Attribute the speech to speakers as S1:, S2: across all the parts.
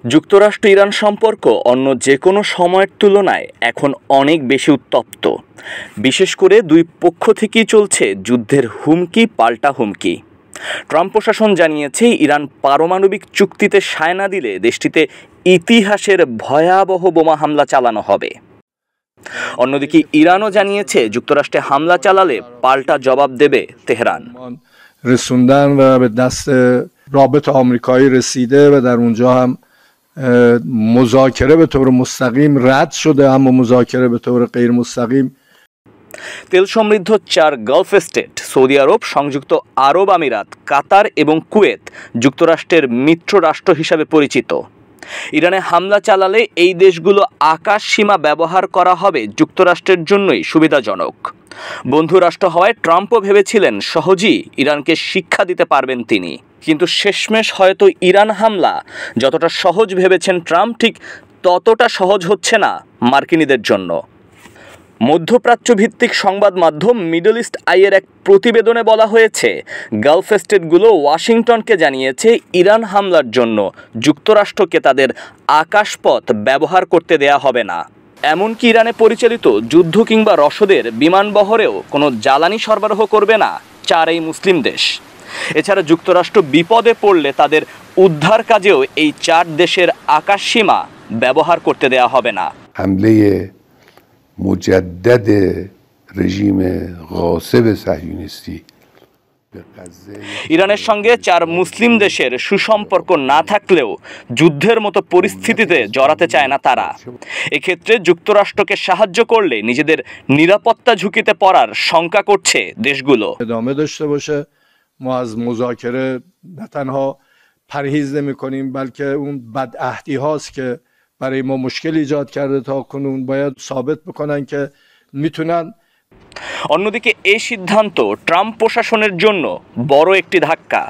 S1: যুক্তরাষ্ট্র ইরান সম্পর্ক অন্য যে কোনো সময়ের তুলনায় এখন অনেক বেশি উত্তপ্ত। বিশেষ করে দুই পক্ষ থেকেই চলছে যুদ্ধের হুমকি পাল্টা হুমকি। ট্রাম্প প্রশাসন জানিয়েছে ইরান পারমাণবিক চুক্তিতে সায় না দিলে দেশটিতে ইতিহাসের ভয়াবহ বোমা হামলা চালানো হবে। অন্যদিকে ইরানও জানিয়েছে যুক্তরাষ্ট্রে হামলা চালালে পাল্টা জবাব দেবে তেহরান।
S2: رسوندن و به دست رابط آمریکایی رسیده و در اونجا هم مذاکره به طور مستقیم رد شده اما مذاکره به طور غیر مستقیم।
S1: তেল সমৃদ্ধ 4 গালফ স্টেট সৌদি আরব, সংযুক্ত আরব আমিরাত, কাতার এবং কুয়েত যুক্তরাষ্ট্রের মিত্র রাষ্ট্র হিসাবে পরিচিত। ইরানে হামলা চালালে এই দেশগুলো আকাশ সীমা ব্যবহার করা হবে যুক্তরাষ্ট্রের জন্যই সুবিধাজনক। বন্ধু রাষ্ট্র হওয়ায় ট্রাম্পও ভেবেছিলেন সহজেই ইরানকে শিক্ষা দিতে পারবেন তিনি, কিন্তু শেষমেশ হয়তো ইরান হামলা যতটা সহজ ভেবেছেন ট্রাম্প ঠিক ততটা সহজ হচ্ছে না মার্কিনীদের জন্য। মধ্যপ্রাচ্য ভিত্তিক সংবাদ মাধ্যম মিডল ইস্ট আইয়ের এক প্রতিবেদনে বলা হয়েছে গালফ স্টেটগুলো ওয়াশিংটনকে জানিয়েছে ইরান হামলার জন্য যুক্তরাষ্ট্রকে তাদের আকাশপথ ব্যবহার করতে দেয়া হবে না। এমনকি ইরানে পরিচালিত যুদ্ধ কিংবা রসদের বিমানবহরেও কোনো জ্বালানি সরবরাহ করবে না 4 এই মুসলিম দেশ। এছাড়া যুক্তরাষ্ট্র বিপদে পড়লে তাদের উদ্ধার কাজেও এই 4 দেশের আকাশসীমা ব্যবহার করতে দেয়া হবে না।
S3: مجدد رژیم غاصب صهیونیستی
S1: ইরানের সঙ্গে 4 মুসলিম দেশের সুসম্পর্ক না থাকলেও যুদ্ধের মতো পরিস্থিতিতে জড়াতে চায় না তারা। এক্ষেত্রে যুক্তরাষ্ট্রকে সাহায্য করলে নিজেদের নিরাপত্তা ঝুঁকিতে পড়ার শঙ্কা করছে দেশগুলো।
S2: ادامه داشته باشه ما از مذاکره نه تنها پرهیز نمی‌کنیم بلکه اون بدعهدی هاست که برای ما مشکل ایجاد کرده تا کنون باید ثابت بکنن که میتونن।
S1: অন্যদিকে এই সিদ্ধান্ত ট্রাম্প প্রশাসনের জন্য বড় একটি ধাক্কা।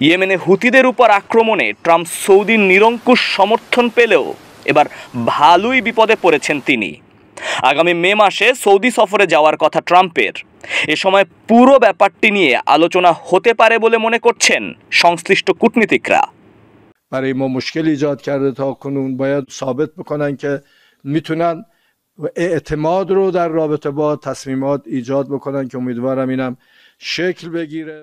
S1: ইয়েমেনে হুতিদের উপর আক্রমণে ট্রাম্প সৌদির নিরঙ্কুশ সমর্থন পেলেও এবার ভালোই বিপদে পড়েছেন তিনি। আগামী মে মাসে সৌদি সফরে যাওয়ার কথা ট্রাম্পের। এ সময় পুরো ব্যাপারটি নিয়ে আলোচনা হতে পারে বলে মনে করছেন সংশ্লিষ্ট কূটনীতিকরা।
S2: برای ما مشکل ایجاد کرده تا کنون باید ثابت بکنن که میتونن اعتماد رو در رابطه با تصمیمات ایجاد بکنن که امیدوارم اینم شکل بگیره.